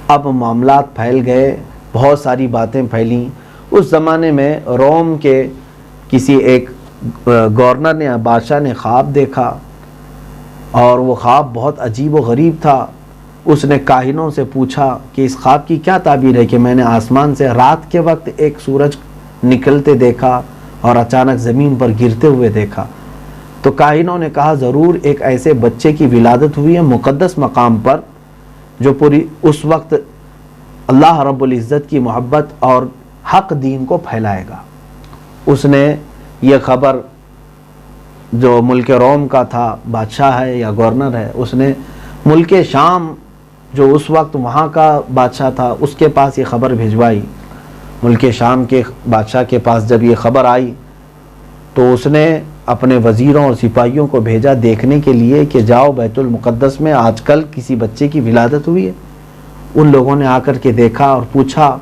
Speaker 2: اب معاملات پھیل گئے، بہت ساری باتیں پھیلیں۔ اس زمانے میں روم کے کسی ایک گورنر نے، بادشاہ نے خواب دیکھا، اور وہ خواب بہت عجیب و غریب تھا۔ اس نے کاہنوں سے پوچھا کہ اس خواب کی کیا تعبیر ہے کہ میں نے آسمان سے رات کے وقت ایک سورج نکلتے دیکھا اور اچانک زمین پر گرتے ہوئے دیکھا۔ تو کاہنوں نے کہا ضرور ایک ایسے بچے کی ولادت ہوئی ہے مقدس مقام پر جو پوری اس وقت اللہ رب العزت کی محبت اور حق دین کو پھیلائے گا۔ اس نے یہ خبر، جو ملک روم کا تھا، بادشاہ ہے یا گورنر ہے، اس نے ملک شام جو اس وقت وہاں کا بادشاہ تھا اس کے پاس یہ خبر بھیجوائی۔ ملک شام کے بادشاہ کے پاس جب یہ خبر آئی تو اس نے اپنے وزیروں اور سپاہیوں کو بھیجا دیکھنے کے لیے کہ جاؤ بیت المقدس میں آج کل کسی بچے کی ولادت ہوئی ہے۔ ان لوگوں نے آ کر کے دیکھا اور پوچھا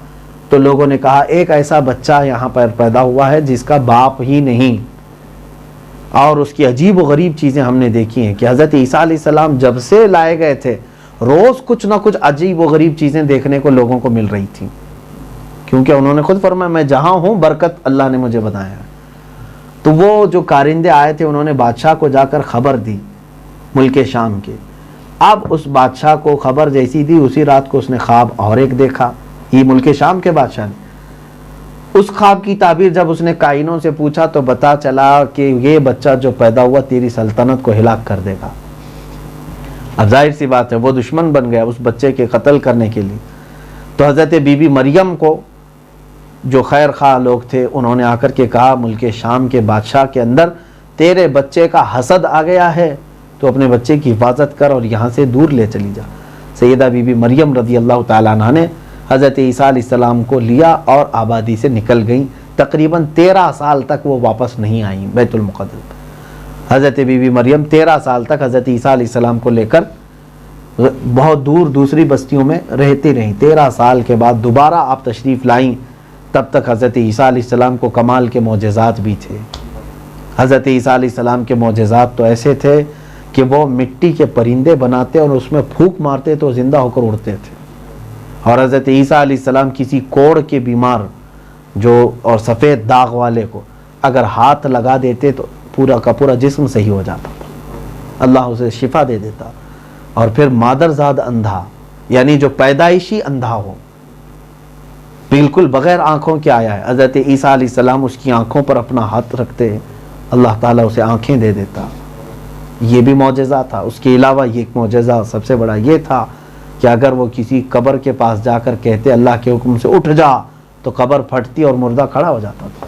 Speaker 2: تو لوگوں نے کہا ایک ایسا بچہ یہاں پر پیدا ہوا ہے جس کا باپ ہی نہیں، اور اس کی عجیب و غریب چیزیں ہم نے دیکھی ہیں کہ حضرت عیسیٰ علیہ السلام جب سے لائے گئے تھے روز کچھ نہ کچھ عجیب و غریب چیزیں دیکھنے کو لوگوں کو مل رہی تھیں، کیونکہ انہوں نے خود فرمایا میں جہاں ہوں برکت اللہ نے مجھے بتایا۔ تو وہ جو کارندے آئے تھے انہوں نے بادشاہ کو جا کر خبر دی ملک شام کے۔ اب اس بادشاہ کو خبر جیسی دی اسی رات کو اس نے خواب اور ایک دیکھا، یہ ملک شام کے بادشاہ نے۔ اس خواب کی تعبیر جب اس نے کائنوں سے پوچھا تو پتا چلا کہ یہ بچہ جو پیدا ہوا تیری سلطنت کو ہلاک کر دے گا۔ اب ظاہر سی بات ہے وہ دشمن بن گیا اس بچے کے قتل کرنے کے لیے۔ تو حضرت بی بی مریم کو جو خیر خواہ لوگ تھے انہوں نے آ کر کے کہا ملک شام کے بادشاہ کے اندر تیرے بچے کا حسد آ گیا ہے، تو اپنے بچے کی حفاظت کر اور یہاں سے دور لے چلی جا۔ سیدہ بی بی مریم رضی اللہ تعالیٰ عنہ نے حضرت عیسیٰ علیہ السلام کو لیا اور آبادی سے نکل گئیں۔ تقریباً 13 سال تک وہ واپس نہیں آئیں بیت المقدس۔ حضرت بی بی مریم 13 سال تک حضرت عیسیٰ علیہ السلام کو لے کر بہت دور دوسری بستیوں میں رہتی رہیں۔ 13 سال کے بعد دوبارہ آپ تشریف لائیں، تب تک حضرت عیسیٰ علیہ السلام کو کمال کے معجزات بھی تھے۔ حضرت عیسیٰ علیہ السلام کے معجزات تو ایسے تھے کہ وہ مٹی کے پرندے بناتے اور اس میں پھونک مارتے تو زندہ ہو کر اڑتے تھے، اور حضرت عیسیٰ علیہ السلام کسی کوڑ کے بیمار جو اور سفید داغ والے کو اگر ہاتھ لگا دیتے تو پورا کا پورا جسم صحیح ہو جاتا، اللہ اسے شفا دے دیتا۔ اور پھر مادرزاد اندھا، یعنی جو پیدائشی اندھا ہو بالکل بغیر آنکھوں کے آیا ہے، حضرت عیسیٰ علیہ السلام اس کی آنکھوں پر اپنا ہاتھ رکھتے اللہ تعالیٰ اسے آنکھیں دے دیتا۔ یہ بھی معجزہ تھا۔ اس کے علاوہ یہ ایک معجزہ سب سے بڑا یہ تھا کہ اگر وہ کسی قبر کے پاس جا کر کہتے اللہ کے حکم سے اٹھ جا تو قبر پھٹتی اور مردہ کھڑا ہو جاتا تھا۔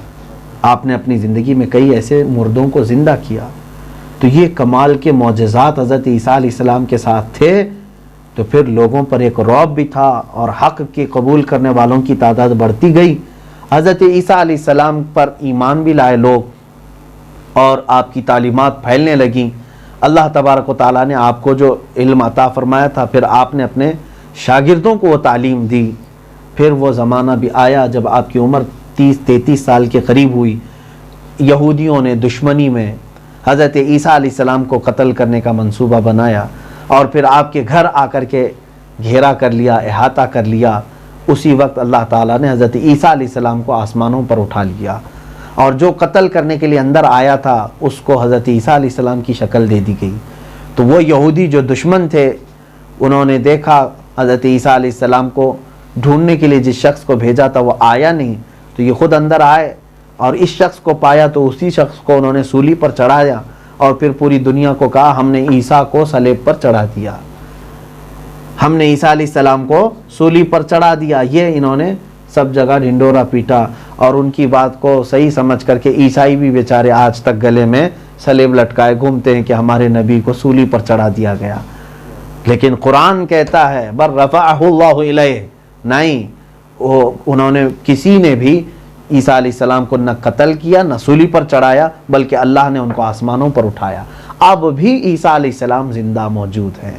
Speaker 2: آپ نے اپنی زندگی میں کئی ایسے مردوں کو زندہ کیا۔ تو یہ کمال کے معجزات حضرت عیسیٰ علیہ السلام کے ساتھ تھے، تو پھر لوگوں پر ایک رعب بھی تھا اور حق کے قبول کرنے والوں کی تعداد بڑھتی گئی۔ حضرت عیسیٰ علیہ السلام پر ایمان بھی لائے لوگ اور آپ کی تعلیمات پھیلنے لگیں۔ اللہ تبارک و تعالیٰ نے آپ کو جو علم عطا فرمایا تھا پھر آپ نے اپنے شاگردوں کو وہ تعلیم دی۔ پھر وہ زمانہ بھی آیا جب آپ کی عمر 30-33 سال کے قریب ہوئی، یہودیوں نے دشمنی میں حضرت عیسیٰ علیہ السلام کو قتل کرنے کا منصوبہ بنایا اور پھر آپ کے گھر آ کر کے گھیرا کر لیا، احاطہ کر لیا۔ اسی وقت اللہ تعالیٰ نے حضرت عیسیٰ علیہ السلام کو آسمانوں پر اٹھا لیا اور جو قتل کرنے کے لیے اندر آیا تھا اس کو حضرت عیسیٰ علیہ السلام کی شکل دے دی گئی. تو وہ یہودی جو دشمن تھے انہوں نے دیکھا حضرت عیسیٰ علیہ السلام کو ڈھونڈنے کے لیے جس شخص کو بھیجا تھا وہ آیا نہیں, تو یہ خود اندر آئے اور اس شخص کو پایا تو اسی شخص کو انہوں نے سولی پر چڑھایا اور پھر پوری دنیا کو کہا ہم نے عیسیٰ کو صلیب پر چڑھا دیا, ہم نے عیسیٰ علیہ السلام کو سولی پر چڑھا دیا. یہ انہوں نے سب جگہ ڈھنڈورا پیٹا اور ان کی بات کو صحیح سمجھ کر کے عیسائی بھی بیچارے آج تک گلے میں صلیب لٹکائے گھومتے ہیں کہ ہمارے نبی کو سولی پر چڑھا دیا گیا. لیکن قرآن کہتا ہے بر رفعہ اللہ الیہ, نہیں, انہوں نے کسی نے بھی عیسیٰ علیہ السلام کو نہ قتل کیا نہ سولی پر چڑھایا بلکہ اللہ نے ان کو آسمانوں پر اٹھایا. اب بھی عیسیٰ علیہ السلام زندہ موجود ہیں,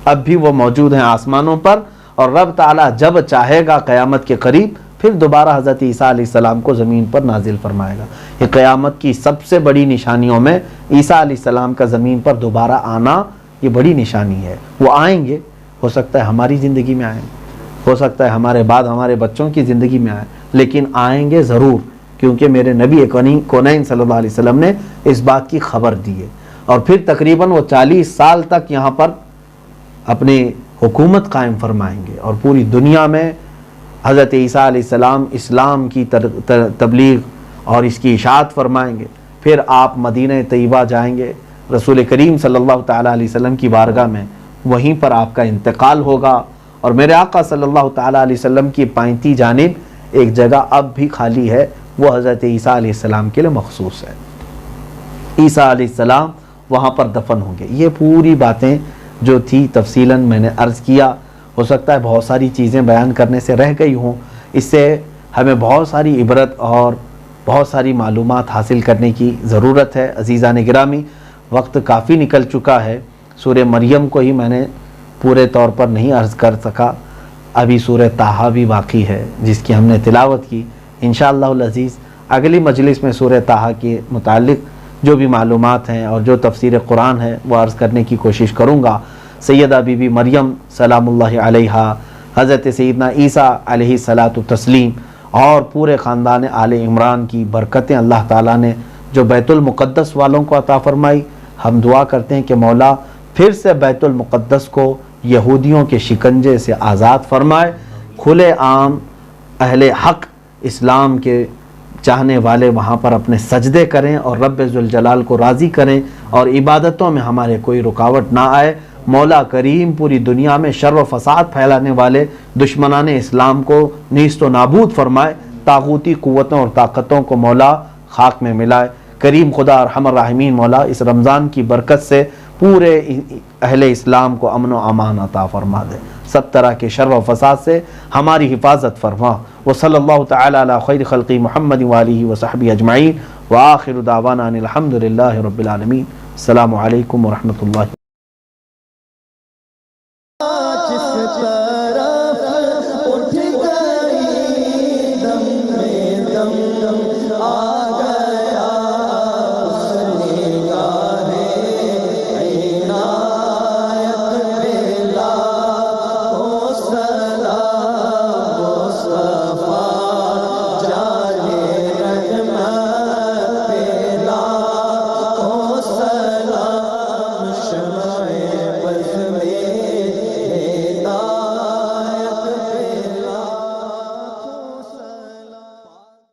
Speaker 2: اب بھی وہ موجود ہیں آسمانوں پر, اور رب تعالیٰ جب چاہے گا قیامت کے قریب پھر دوبارہ حضرت عیسیٰ علیہ السلام کو زمین پر نازل فرمائے گا. یہ قیامت کی سب سے بڑی نشانیوں میں عیسیٰ علیہ السلام کا زمین پر دوبارہ آنا یہ بڑی نشانی ہے. وہ آئیں گے, ہو سکتا ہے ہماری زندگی میں آئیں, ہو سکتا ہے ہمارے بعد ہمارے بچوں کی زندگی میں آئیں, لیکن آئیں گے ضرور, کیونکہ میرے نبی کونین صلی اللہ علیہ وسلم نے اس بات کی خبر دی ہے. اور پھر تقریباً وہ 40 سال تک یہاں پر اپنی حکومت قائم فرمائیں گے اور پوری دنیا میں حضرت عیسیٰ علیہ السلام اسلام کی تبلیغ اور اس کی اشاعت فرمائیں گے. پھر آپ مدینہ طیبہ جائیں گے, رسول کریم صلی اللہ تعالیٰ علیہ وسلم کی بارگاہ میں, وہیں پر آپ کا انتقال ہوگا. اور میرے آقا صلی اللہ تعالیٰ علیہ وسلم کی پائنتی جانب ایک جگہ اب بھی خالی ہے, وہ حضرت عیسیٰ علیہ السلام کے لیے مخصوص ہے. عیسیٰ علیہ السلام وہاں پر دفن ہوں گے. یہ پوری باتیں جو تھی تفصیلاً میں نے عرض کیا. ہو سکتا ہے بہت ساری چیزیں بیان کرنے سے رہ گئی ہوں, اس سے ہمیں بہت ساری عبرت اور بہت ساری معلومات حاصل کرنے کی ضرورت ہے. عزیزان گرامی, وقت کافی نکل چکا ہے. سورہ مریم کو ہی میں نے پورے طور پر نہیں عرض کر سکا. ابھی سورہ طٰہٰ بھی باقی ہے جس کی ہم نے تلاوت کی. انشاءاللہ العزیز اگلی مجلس میں سورہ طٰہٰ کے متعلق جو بھی معلومات ہیں اور جو تفسیر قرآن ہے وہ عرض کرنے کی کوشش کروں گا. سیدہ بی بی مریم سلام اللہ علیہا, حضرت سیدنا عیسیٰ علیہ الصلاۃ والتسلیم اور پورے خاندان آل عمران کی برکتیں اللہ تعالیٰ نے جو بیت المقدس والوں کو عطا فرمائی, ہم دعا کرتے ہیں کہ مولا پھر سے بیت المقدس کو یہودیوں کے شکنجے سے آزاد فرمائے, کھلے عام اہل حق اسلام کے چاہنے والے وہاں پر اپنے سجدے کریں اور رب ذوالجلال کو راضی کریں اور عبادتوں میں ہمارے کوئی رکاوٹ نہ آئے. مولا کریم پوری دنیا میں شر و فساد پھیلانے والے دشمنان اسلام کو نیست و نابود فرمائے, طاغوتی قوتوں اور طاقتوں کو مولا خاک میں ملائے. کریم خدا ارحم الراحمین مولا اس رمضان کی برکت سے پورے اہل اسلام کو امن و امان عطا فرما دے, سب طرح کے شر و فساد سے ہماری حفاظت فرما. وصلی اللہ تعالی علی خیر خلقی محمد وآلہ وصحبہ اجمعین, وآخر دعوانا ان الحمد للہ رب العالمین. السلام علیکم ورحمۃ اللہ.
Speaker 3: جس طرف اٹھ گئی دم میں دم